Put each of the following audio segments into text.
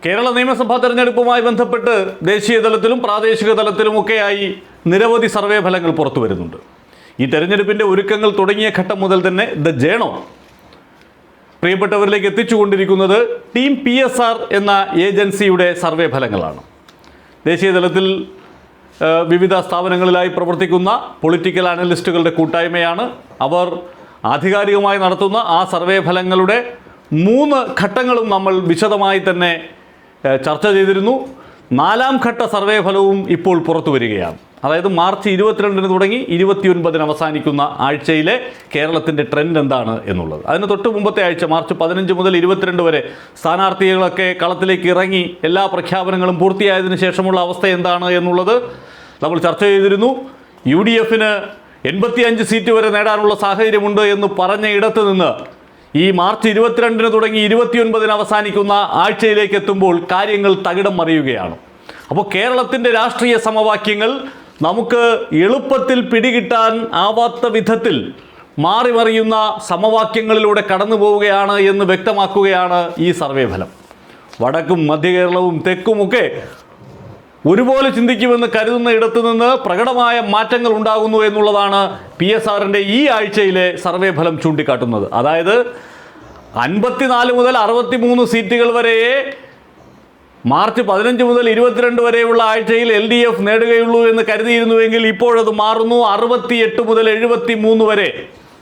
കേരള നിയമസഭാ തെരഞ്ഞെടുപ്പുമായി ബന്ധപ്പെട്ട് ദേശീയ തലത്തിലും പ്രാദേശിക തലത്തിലുമൊക്കെയായി നിരവധി സർവേ ഫലങ്ങൾ പുറത്തു വരുന്നുണ്ട്. ഈ തെരഞ്ഞെടുപ്പിൻ്റെ ഒരുക്കങ്ങൾ തുടങ്ങിയ ഘട്ടം മുതൽ തന്നെ ദ ജേണോ പ്രിയപ്പെട്ടവരിലേക്ക് എത്തിച്ചുകൊണ്ടിരിക്കുന്നത് ടീം PSR എന്ന ഏജൻസിയുടെ സർവേ ഫലങ്ങളാണ്. ദേശീയ തലത്തിൽ വിവിധ സ്ഥാപനങ്ങളിലായി പ്രവർത്തിക്കുന്ന പൊളിറ്റിക്കൽ അനലിസ്റ്റുകളുടെ കൂട്ടായ്മയാണ്. അവർ ആധികാരികമായി നടത്തുന്ന ആ സർവേ ഫലങ്ങളുടെ 3 ഘട്ടങ്ങളും നമ്മൾ വിശദമായി തന്നെ ചർച്ച ചെയ്തിരുന്നു. 4ാം ഘട്ട സർവേ ഫലവും ഇപ്പോൾ പുറത്തു വരികയാണ്. അതായത് മാർച്ച് 22-ന് തുടങ്ങി 29-ന് അവസാനിക്കുന്ന ആഴ്ചയിലെ കേരളത്തിൻ്റെ ട്രെൻഡ് എന്താണ് എന്നുള്ളത്. അതിന് തൊട്ട് മുമ്പത്തെ ആഴ്ച മാർച്ച് 15 മുതൽ 22 വരെ സ്ഥാനാർത്ഥികളൊക്കെ കളത്തിലേക്ക് ഇറങ്ങി എല്ലാ പ്രഖ്യാപനങ്ങളും പൂർത്തിയായതിനു ശേഷമുള്ള അവസ്ഥ എന്താണ് എന്നുള്ളത് നമ്മൾ ചർച്ച ചെയ്തിരുന്നു. UDFന് 85 സീറ്റ് വരെ നേടാനുള്ള സാഹചര്യമുണ്ട് എന്ന് പറഞ്ഞ ഇടത്ത് നിന്ന് ഈ മാർച്ച് 22-ന് തുടങ്ങി 29-ന് അവസാനിക്കുന്ന ആഴ്ചയിലേക്ക് എത്തുമ്പോൾ കാര്യങ്ങൾ തകിടം മറിയുകയാണ്. അപ്പോൾ കേരളത്തിൻ്റെ രാഷ്ട്രീയ സമവാക്യങ്ങൾ നമുക്ക് എളുപ്പത്തിൽ പിടികിട്ടാൻ ആവാത്ത വിധത്തിൽ മാറി മറിയുന്ന സമവാക്യങ്ങളിലൂടെ കടന്നു പോവുകയാണ് എന്ന് വ്യക്തമാക്കുകയാണ് ഈ സർവേ ഫലം. വടക്കും മധ്യ കേരളവും തെക്കുമൊക്കെ ഒരുപോലെ ചിന്തിക്കുമെന്ന് കരുതുന്ന ഇടത്തു നിന്ന് പ്രകടമായ മാറ്റങ്ങൾ ഉണ്ടാകുന്നു എന്നുള്ളതാണ് PSRൻ്റെ ഈ ആഴ്ചയിലെ സർവേ ഫലം ചൂണ്ടിക്കാട്ടുന്നത്. അതായത് 54 മുതൽ 63 സീറ്റുകൾ വരെ മാർച്ച് 15 മുതൽ 22 വരെയുള്ള ആഴ്ചയിൽ LDF നേടുകയുള്ളൂ എന്ന് കരുതിയിരുന്നുവെങ്കിൽ ഇപ്പോഴത് മാറുന്നു. 68 മുതൽ 73 വരെ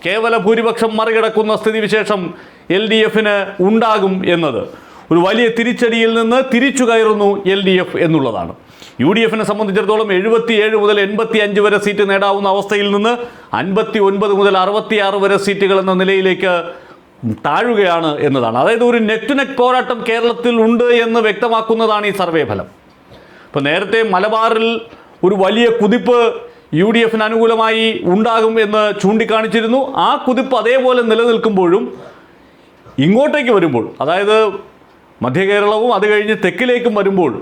കേവല ഭൂരിപക്ഷം മറികടക്കുന്ന സ്ഥിതിവിശേഷം LDFന് ഉണ്ടാകും എന്നത് ഒരു വലിയ തിരിച്ചടിയിൽ നിന്ന് തിരിച്ചു കയറുന്നു LDF എന്നുള്ളതാണ്. UDFനെ സംബന്ധിച്ചിടത്തോളം 77 മുതൽ 85 വരെ സീറ്റ് നേടാവുന്ന അവസ്ഥയിൽ നിന്ന് 59 മുതൽ 66 വരെ സീറ്റുകൾ എന്ന നിലയിലേക്ക് താഴുകയാണ് എന്നതാണ്. അതായത് ഒരു നെക്ക് ടു നെക്ക് പോരാട്ടം കേരളത്തിൽ ഉണ്ട് എന്ന് വ്യക്തമാക്കുന്നതാണ് ഈ സർവേ ഫലം. ഇപ്പോൾ നേരത്തെ മലബാറിൽ ഒരു വലിയ കുതിപ്പ് UDFന് അനുകൂലമായി ഉണ്ടാകും എന്ന് ചൂണ്ടിക്കാണിച്ചിരുന്നു. ആ കുതിപ്പ് അതേപോലെ നിലനിൽക്കുമ്പോഴും ഇങ്ങോട്ടേക്ക് വരുമ്പോൾ, അതായത് മധ്യ കേരളവും അത് കഴിഞ്ഞ് തെക്കിലേക്കും വരുമ്പോൾ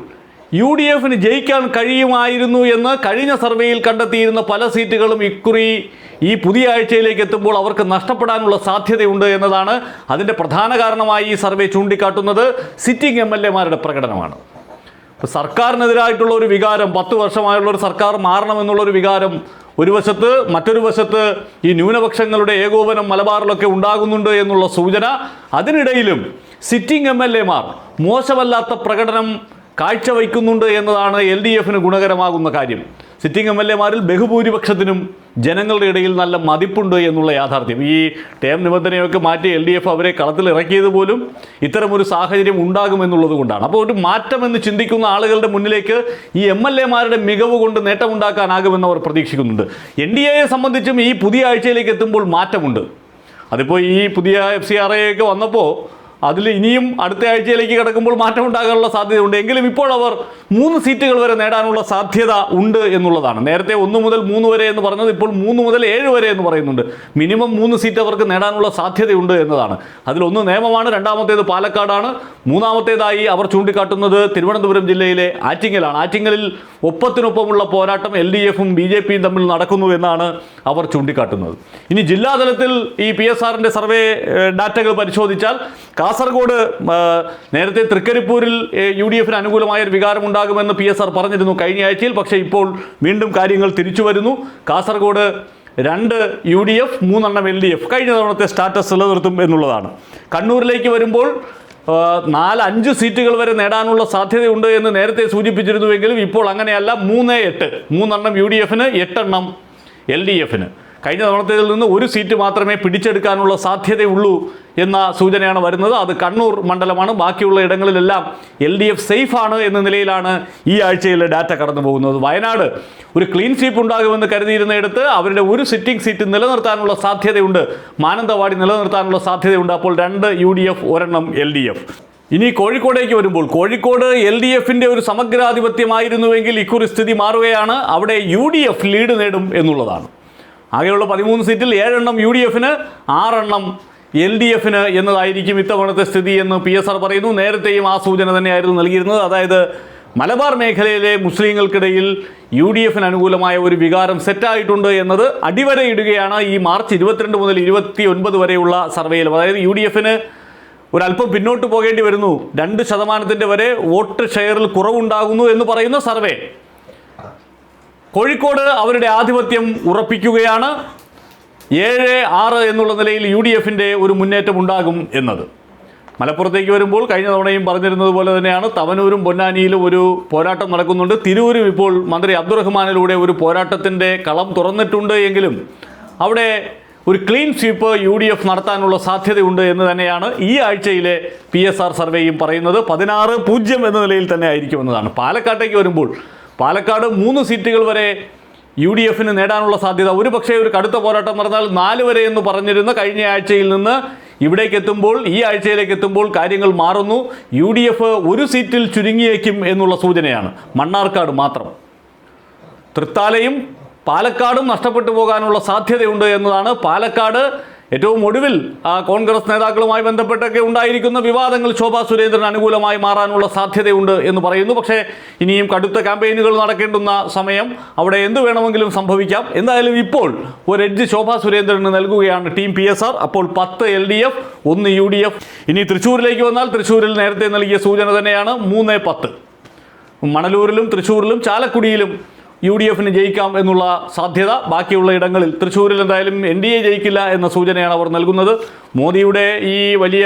UDFന് ജയിക്കാൻ കഴിയുമായിരുന്നു എന്ന് കഴിഞ്ഞ സർവേയിൽ കണ്ടെത്തിയിരുന്ന പല സീറ്റുകളും ഇക്കുറി ഈ പുതിയ ആഴ്ചയിലേക്ക് എത്തുമ്പോൾ അവർക്ക് നഷ്ടപ്പെടാനുള്ള സാധ്യതയുണ്ട് എന്നതാണ്. അതിൻ്റെ പ്രധാന കാരണമായി ഈ സർവേ ചൂണ്ടിക്കാട്ടുന്നത് സിറ്റിംഗ് MLAമാരുടെ പ്രകടനമാണ്. ഇപ്പോൾ സർക്കാരിനെതിരായിട്ടുള്ള ഒരു വികാരം, 10 വർഷമായുള്ള ഒരു സർക്കാർ മാറണമെന്നുള്ളൊരു വികാരം ഒരു വശത്ത്, മറ്റൊരു വശത്ത് ഈ ന്യൂനപക്ഷങ്ങളുടെ ഏകോപനം മലബാറിലൊക്കെ ഉണ്ടാകുന്നുണ്ട് എന്നുള്ള സൂചന. അതിനിടയിലും സിറ്റിംഗ് MLAമാർ മോശമല്ലാത്ത പ്രകടനം കാഴ്ചവയ്ക്കുന്നുണ്ട് എന്നതാണ് LDFന് ഗുണകരമാകുന്ന കാര്യം. സിറ്റിംഗ് MLAമാരിൽ ബഹുഭൂരിപക്ഷത്തിനും ജനങ്ങളുടെ ഇടയിൽ നല്ല മതിപ്പുണ്ട് എന്നുള്ള യാഥാർത്ഥ്യം. ഈ ടേം നിബന്ധനയൊക്കെ മാറ്റി LDF അവരെ കളത്തിൽ ഇറക്കിയത് പോലും ഇത്തരമൊരു സാഹചര്യം ഉണ്ടാകുമെന്നുള്ളത് കൊണ്ടാണ്. അപ്പോൾ ഒരു മാറ്റമെന്ന് ചിന്തിക്കുന്ന ആളുകളുടെ മുന്നിലേക്ക് ഈ MLAമാരുടെ മികവ് കൊണ്ട് നേട്ടമുണ്ടാക്കാനാകുമെന്ന് അവർ പ്രതീക്ഷിക്കുന്നുണ്ട്. NDAയെ സംബന്ധിച്ചും ഈ പുതിയ ആഴ്ചയിലേക്ക് എത്തുമ്പോൾ മാറ്റമുണ്ട്. അതിപ്പോൾ ഈ പുതിയ FCRA ഒക്കെ വന്നപ്പോൾ അതിൽ ഇനിയും അടുത്ത ആഴ്ചയിലേക്ക് കിടക്കുമ്പോൾ മാറ്റമുണ്ടാകാനുള്ള സാധ്യതയുണ്ട്. എങ്കിലും ഇപ്പോൾ അവർ 3 സീറ്റുകൾ വരെ നേടാനുള്ള സാധ്യത ഉണ്ട് എന്നുള്ളതാണ്. നേരത്തെ 1 മുതൽ 3 വരെ എന്ന് പറഞ്ഞത് ഇപ്പോൾ 3 മുതൽ 7 വരെ എന്ന് പറയുന്നുണ്ട്. മിനിമം 3 സീറ്റ് അവർക്ക് നേടാനുള്ള സാധ്യതയുണ്ട് എന്നതാണ്. അതിലൊന്ന് നേമമാണ്, രണ്ടാമത്തേത് പാലക്കാടാണ്, മൂന്നാമത്തേതായി അവർ ചൂണ്ടിക്കാട്ടുന്നത് തിരുവനന്തപുരം ജില്ലയിലെ ആറ്റിങ്ങലാണ്. ആറ്റിങ്ങലിൽ ഒപ്പത്തിനൊപ്പമുള്ള പോരാട്ടം LDFും BJPയും തമ്മിൽ നടക്കുന്നു എന്നാണ് അവർ ചൂണ്ടിക്കാട്ടുന്നത്. ഇനി ജില്ലാതലത്തിൽ ഈ PSRൻ്റെ സർവേ ഡാറ്റകൾ പരിശോധിച്ചാൽ കാസർഗോഡ് നേരത്തെ തൃക്കരിപ്പൂരിൽ UDFന് അനുകൂലമായ ഒരു വികാരം ഉണ്ടാകുമെന്ന് PSR പറഞ്ഞിരുന്നു കഴിഞ്ഞ ആഴ്ചയിൽ. പക്ഷേ ഇപ്പോൾ വീണ്ടും കാര്യങ്ങൾ തിരിച്ചു വരുന്നു. കാസർഗോഡ് 2 UDF 3 LDF കഴിഞ്ഞ തവണത്തെ സ്റ്റാറ്റസ് നിലനിർത്തും എന്നുള്ളതാണ്. കണ്ണൂരിലേക്ക് വരുമ്പോൾ 4-5 സീറ്റുകൾ വരെ നേടാനുള്ള സാധ്യതയുണ്ട് എന്ന് നേരത്തെ സൂചിപ്പിച്ചിരുന്നുവെങ്കിലും ഇപ്പോൾ അങ്ങനെയല്ല. 3-8 3 UDFന് 8 LDFന്. കഴിഞ്ഞ തവണത്തേതിൽ നിന്ന് 1 സീറ്റ് മാത്രമേ പിടിച്ചെടുക്കാനുള്ള സാധ്യതയുള്ളൂ എന്ന സൂചനയാണ് വരുന്നത്. അത് കണ്ണൂർ മണ്ഡലമാണ്. ബാക്കിയുള്ള ഇടങ്ങളിലെല്ലാം LDF സേഫാണ് എന്ന നിലയിലാണ് ഈ ആഴ്ചയിലെ ഡാറ്റ കടന്നു പോകുന്നത്. വയനാട് ഒരു ക്ലീൻ സ്വീപ്പ് ഉണ്ടാകുമെന്ന് കരുതിയിരുന്നിടത്ത് അവരുടെ 1 സിറ്റിംഗ് സീറ്റ് നിലനിർത്താനുള്ള സാധ്യതയുണ്ട്. മാനന്തവാടി നിലനിർത്താനുള്ള സാധ്യതയുണ്ട്. അപ്പോൾ 2 UDF 1 LDF. ഇനി കോഴിക്കോടേക്ക് വരുമ്പോൾ കോഴിക്കോട് LDFൻ്റെ ഒരു സമഗ്രാധിപത്യമായിരുന്നുവെങ്കിൽ ഇക്കുറി സ്ഥിതി മാറുകയാണ്. അവിടെ UDF ലീഡ് നേടും എന്നുള്ളതാണ്. ആകെയുള്ള 13 സീറ്റിൽ 7 UDFന്, 6 LDFന് എന്നതായിരിക്കും ഇത്തവണത്തെ സ്ഥിതി എന്ന് PSR പറയുന്നു. നേരത്തെയും ആ സൂചന തന്നെയായിരുന്നു നൽകിയിരുന്നത്. അതായത് മലബാർ മേഖലയിലെ മുസ്ലിങ്ങൾക്കിടയിൽ UDFന് അനുകൂലമായ ഒരു വികാരം സെറ്റായിട്ടുണ്ട് എന്നത് അടിവരയിടുകയാണ് ഈ മാർച്ച് 22 മുതൽ 29 വരെയുള്ള സർവേയിലും. അതായത് UDFന് ഒരല്പം പിന്നോട്ട് പോകേണ്ടി വരുന്നു, 2% വരെ വോട്ട് ഷെയറിൽ കുറവുണ്ടാകുന്നു എന്ന് പറയുന്ന സർവേ. കോഴിക്കോട് അവരുടെ ആധിപത്യം ഉറപ്പിക്കുകയാണ്. 7-6 എന്നുള്ള നിലയിൽ UDFിൻ്റെ ഒരു മുന്നേറ്റം ഉണ്ടാകും എന്നത്. മലപ്പുറത്തേക്ക് വരുമ്പോൾ കഴിഞ്ഞ തവണയും പറഞ്ഞിരുന്നത് പോലെ തന്നെയാണ് തവനൂരും പൊന്നാനിയിലും ഒരു പോരാട്ടം നടക്കുന്നുണ്ട്. തിരൂരും ഇപ്പോൾ മന്ത്രി അബ്ദുറഹ്മാനിലൂടെ ഒരു പോരാട്ടത്തിൻ്റെ കളം തുറന്നിട്ടുണ്ട് എങ്കിലും അവിടെ ഒരു ക്ലീൻ സ്വീപ്പ് UDF നടത്താനുള്ള സാധ്യതയുണ്ട് എന്ന് തന്നെയാണ് ഈ ആഴ്ചയിലെ PSR സർവേയും പറയുന്നത്. 16-0 എന്ന നിലയിൽ തന്നെ ആയിരിക്കുമെന്നതാണ്. പാലക്കാട്ടേക്ക് വരുമ്പോൾ പാലക്കാട് 3 സീറ്റുകൾ വരെ UDFിന് നേടാനുള്ള സാധ്യത. ഒരു പക്ഷേ ഒരു കടുത്ത പോരാട്ടം നടന്നാൽ 4 വരെ എന്ന് പറഞ്ഞിരുന്ന കഴിഞ്ഞ ആഴ്ചയിൽ നിന്ന് ഇവിടേക്ക് എത്തുമ്പോൾ, ഈ ആഴ്ചയിലേക്ക് എത്തുമ്പോൾ കാര്യങ്ങൾ മാറുന്നു. UDF ഒരു സീറ്റിൽ ചുരുങ്ങിയേക്കും എന്നുള്ള സൂചനയാണ്. മണ്ണാർക്കാട് മാത്രം. തൃത്താലയും പാലക്കാടും നഷ്ടപ്പെട്ടു പോകാനുള്ള സാധ്യതയുണ്ട് എന്നതാണ്. പാലക്കാട് ഏറ്റവും ഒടുവിൽ കോൺഗ്രസ് നേതാക്കളുമായി ബന്ധപ്പെട്ടൊക്കെ ഉണ്ടായിരിക്കുന്ന വിവാദങ്ങൾ ശോഭാ സുരേന്ദ്രന് അനുകൂലമായി മാറാനുള്ള സാധ്യതയുണ്ട് എന്ന് പറയുന്നു. പക്ഷേ ഇനിയും കടുത്ത ക്യാമ്പയിനുകൾ നടക്കേണ്ടുന്ന സമയം, അവിടെ എന്ത് വേണമെങ്കിലും സംഭവിക്കാം. എന്തായാലും ഇപ്പോൾ ഒരു എഡ്ജ് ശോഭാ സുരേന്ദ്രന് നൽകുകയാണ് ടീം PSR. അപ്പോൾ 10 LDF, 1 UDF. ഇനി തൃശ്ശൂരിലേക്ക് വന്നാൽ തൃശ്ശൂരിൽ നേരത്തെ നൽകിയ സൂചന തന്നെയാണ് 3-10. മണലൂരിലും തൃശ്ശൂരിലും ചാലക്കുടിയിലും UDFിന് ജയിക്കാം എന്നുള്ള സാധ്യത. ബാക്കിയുള്ള ഇടങ്ങളിൽ തൃശ്ശൂരിൽ എന്തായാലും NDA ജയിക്കില്ല എന്ന സൂചനയാണ് അവർ നൽകുന്നത്. മോദിയുടെ ഈ വലിയ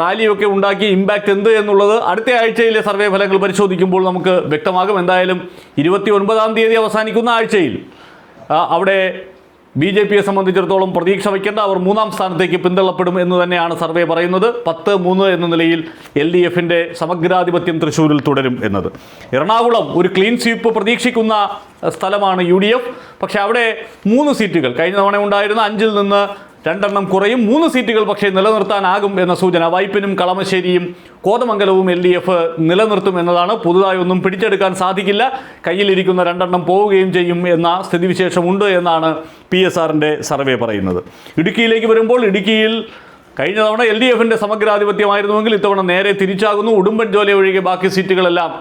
റാലിയൊക്കെ ഉണ്ടാക്കി ഇമ്പാക്റ്റ് എന്ത് എന്നുള്ളത് അടുത്ത ആഴ്ചയിലെ സർവേ ഫലങ്ങൾ പരിശോധിക്കുമ്പോൾ നമുക്ക് വ്യക്തമാകും. എന്തായാലും 29-ാം തീയതി അവസാനിക്കുന്ന ആഴ്ചയിൽ അവിടെ BJPയെ സംബന്ധിച്ചിടത്തോളം പ്രതീക്ഷ വയ്ക്കേണ്ട, അവർ 3-ാം സ്ഥാനത്തേക്ക് പിന്തള്ളപ്പെടും എന്ന് തന്നെയാണ് സർവേ പറയുന്നത്. 10-3 എന്ന നിലയിൽ LDFിൻ്റെ സമഗ്രാധിപത്യം തൃശ്ശൂരിൽ തുടരും എന്നത്. എറണാകുളം ഒരു ക്ലീൻ സ്വീപ്പ് പ്രതീക്ഷിക്കുന്ന സ്ഥലമാണ് UDF. പക്ഷേ അവിടെ 3 സീറ്റുകൾ കഴിഞ്ഞ തവണ ഉണ്ടായിരുന്ന 5-ൽ നിന്ന് 2 കുറയും. 3 സീറ്റുകൾ പക്ഷേ നിലനിർത്താനാകും എന്ന സൂചന. വൈപ്പിനും കളമശ്ശേരിയും കോതമംഗലവും LDF നിലനിർത്തും എന്നതാണ്. പുതുതായി ഒന്നും പിടിച്ചെടുക്കാൻ സാധിക്കില്ല, കയ്യിലിരിക്കുന്ന 2 പോവുകയും ചെയ്യും എന്ന സ്ഥിതിവിശേഷമുണ്ട് എന്നാണ് PSRൻ്റെ സർവേ പറയുന്നത്. ഇടുക്കിയിലേക്ക് വരുമ്പോൾ ഇടുക്കിയിൽ കഴിഞ്ഞ തവണ LDFിൻ്റെ സമഗ്രാധിപത്യമായിരുന്നുവെങ്കിൽ ഇത്തവണ നേരെ തിരിച്ചാകുന്നു. ഉടുമ്പൻചോല ഒഴികെ ബാക്കി സീറ്റുകളെല്ലാം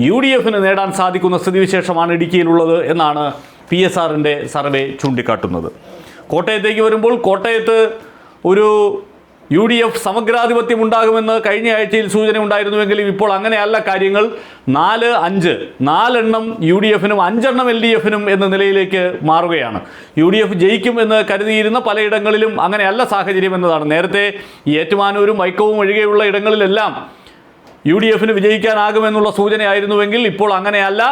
UDFിന് നേടാൻ സാധിക്കുന്ന സ്ഥിതിവിശേഷമാണ് ഇടുക്കിയിലുള്ളത് എന്നാണ് PSRൻ്റെ സർവേ ചൂണ്ടിക്കാട്ടുന്നത്. കോട്ടയത്തേക്ക് വരുമ്പോൾ കോട്ടയത്ത് ഒരു UDF സമഗ്രാധിപത്യം ഉണ്ടാകുമെന്ന് കഴിഞ്ഞ ആഴ്ചയിൽ സൂചന ഉണ്ടായിരുന്നുവെങ്കിലും ഇപ്പോൾ അങ്ങനെയല്ല കാര്യങ്ങൾ. 4-5, 4 UDFിനും 5 LDFിനും എന്ന നിലയിലേക്ക് മാറുകയാണ്. UDF ജയിക്കും എന്ന് കരുതിയിരുന്ന പലയിടങ്ങളിലും അങ്ങനെയല്ല സാഹചര്യം എന്നതാണ്. നേരത്തെ ഈ ഏറ്റുമാനൂരും വൈക്കവും ഒഴികെയുള്ള ഇടങ്ങളിലെല്ലാം UDFിന് വിജയിക്കാനാകുമെന്നുള്ള സൂചനയായിരുന്നുവെങ്കിൽ ഇപ്പോൾ അങ്ങനെയല്ല.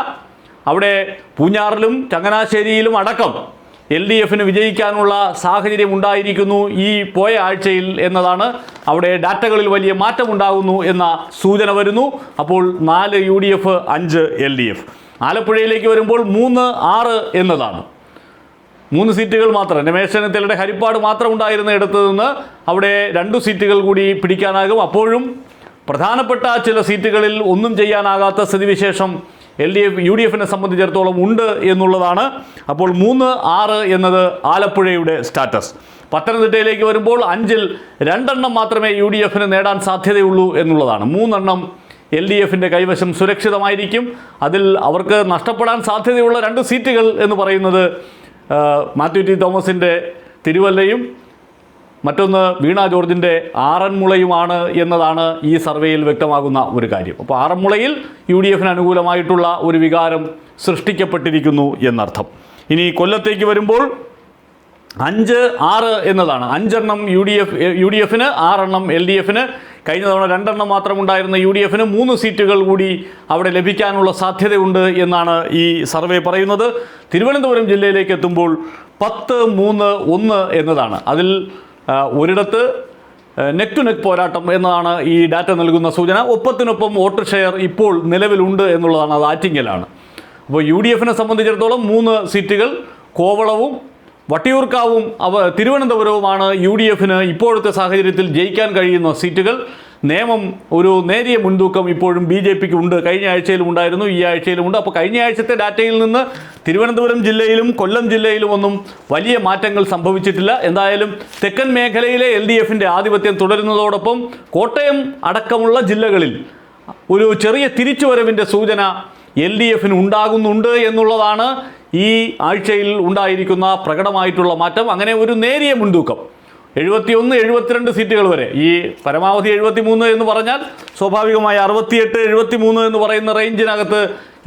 അവിടെ പൂഞ്ഞാറിലും ചങ്ങനാശ്ശേരിയിലും അടക്കം LDFിന് വിജയിക്കാനുള്ള സാഹചര്യം ഉണ്ടായിരിക്കുന്നു ഈ പോയ ആഴ്ചയിൽ എന്നതാണ്. അവിടെ ഡാറ്റകളിൽ വലിയ മാറ്റമുണ്ടാകുന്നു എന്ന സൂചന വരുന്നു. അപ്പോൾ 4 UDF, 5 LDF. ആലപ്പുഴയിലേക്ക് വരുമ്പോൾ 3-6 എന്നതാണ്. 3 സീറ്റുകൾ മാത്രം. രമേശ് ചെന്നിത്തലയുടെ ഹരിപ്പാട് മാത്രം ഉണ്ടായിരുന്ന ഇടത്ത് നിന്ന് അവിടെ 2 സീറ്റുകൾ കൂടി പിടിക്കാനാകും. അപ്പോഴും പ്രധാനപ്പെട്ട ചില സീറ്റുകളിൽ ഒന്നും ചെയ്യാനാകാത്ത സ്ഥിതിവിശേഷം UDFിനെ സംബന്ധിച്ചിടത്തോളം ഉണ്ട് എന്നുള്ളതാണ്. അപ്പോൾ 3-6 എന്നത് ആലപ്പുഴയുടെ സ്റ്റാറ്റസ്. പത്തനംതിട്ടയിലേക്ക് വരുമ്പോൾ 5-ൽ 2 മാത്രമേ UDFിന് നേടാൻ സാധ്യതയുള്ളൂ എന്നുള്ളതാണ്. 3 LDFിൻ്റെ കൈവശം സുരക്ഷിതമായിരിക്കും. അതിൽ അവർക്ക് നഷ്ടപ്പെടാൻ സാധ്യതയുള്ള 2 സീറ്റുകൾ എന്ന് പറയുന്നത് മാത്യു ടി തോമസിൻ്റെ തിരുവല്ലയും മറ്റൊന്ന് വീണ ജോർജിൻ്റെ ആറന്മുളയുമാണ് എന്നതാണ് ഈ സർവേയിൽ വ്യക്തമാകുന്ന ഒരു കാര്യം. അപ്പോൾ ആറന്മുളയിൽ UDFിന് അനുകൂലമായിട്ടുള്ള ഒരു വികാരം സൃഷ്ടിക്കപ്പെട്ടിരിക്കുന്നു എന്നർത്ഥം. ഇനി കൊല്ലത്തേക്ക് വരുമ്പോൾ 5-6 എന്നതാണ്. 5 UDFിന്, 6 LDFിന്. കഴിഞ്ഞ തവണ 2 മാത്രം ഉണ്ടായിരുന്ന UDFിന് 3 സീറ്റുകൾ കൂടി അവിടെ ലഭിക്കാനുള്ള സാധ്യതയുണ്ട് എന്നാണ് ഈ സർവേ പറയുന്നത്. തിരുവനന്തപുരം ജില്ലയിലേക്ക് എത്തുമ്പോൾ 10-3-1 എന്നതാണ്. അതിൽ ഒരിടത്ത് നെക്ക് ടു നെക്ക് പോരാട്ടം എന്നതാണ് ഈ ഡാറ്റ നൽകുന്ന സൂചന. ഒപ്പത്തിനൊപ്പം വോട്ട് ഷെയർ ഇപ്പോൾ നിലവിലുണ്ട് എന്നുള്ളതാണ്. അത് ആറ്റിങ്ങലാണ്. അപ്പോൾ UDFിനെ സംബന്ധിച്ചിടത്തോളം 3 സീറ്റുകൾ. കോവളവും വട്ടിയൂർക്കാവും തിരുവനന്തപുരവുമാണ് UDFിന് ഇപ്പോഴത്തെ സാഹചര്യത്തിൽ ജയിക്കാൻ കഴിയുന്ന സീറ്റുകൾ. നിയമം ഒരു നേരിയ മുൻതൂക്കം ഇപ്പോഴും BJPക്ക് ഉണ്ട്. കഴിഞ്ഞ ആഴ്ചയിലും ഉണ്ടായിരുന്നു, ഈ ആഴ്ചയിലും ഉണ്ട്. അപ്പോൾ കഴിഞ്ഞ ആഴ്ചത്തെ ഡാറ്റയിൽ നിന്ന് തിരുവനന്തപുരം ജില്ലയിലും കൊല്ലം ജില്ലയിലും ഒന്നും വലിയ മാറ്റങ്ങൾ സംഭവിച്ചിട്ടില്ല. എന്തായാലും തെക്കൻ മേഖലയിലെ LDFിൻ്റെ ആധിപത്യം തുടരുന്നതോടൊപ്പം കോട്ടയം അടക്കമുള്ള ജില്ലകളിൽ ഒരു ചെറിയ തിരിച്ചുവരവിൻ്റെ സൂചന LDFിന് ഉണ്ടാകുന്നുണ്ട് എന്നുള്ളതാണ് ഈ ആഴ്ചയിൽ ഉണ്ടായിരിക്കുന്ന പ്രകടമായിട്ടുള്ള മാറ്റം. അങ്ങനെ ഒരു നേരിയ മുൻതൂക്കം, 71, 72 സീറ്റുകൾ വരെ, ഈ പരമാവധി 73 എന്ന് പറഞ്ഞാൽ സ്വാഭാവികമായി 68, 73 എന്ന് പറയുന്ന റേഞ്ചിനകത്ത്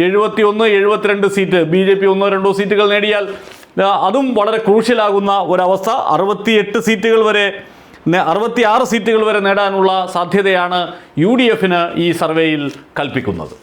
71, 72 സീറ്റ് BJP 1-2 സീറ്റുകൾ നേടിയാൽ അതും വളരെ ക്രൂഷ്യലാകുന്ന ഒരവസ്ഥ. 68 സീറ്റുകൾ വരെ 66 സീറ്റുകൾ വരെ നേടാനുള്ള സാധ്യതയാണ് UDF ഈ സർവേയിൽ കൽപ്പിക്കുന്നത്.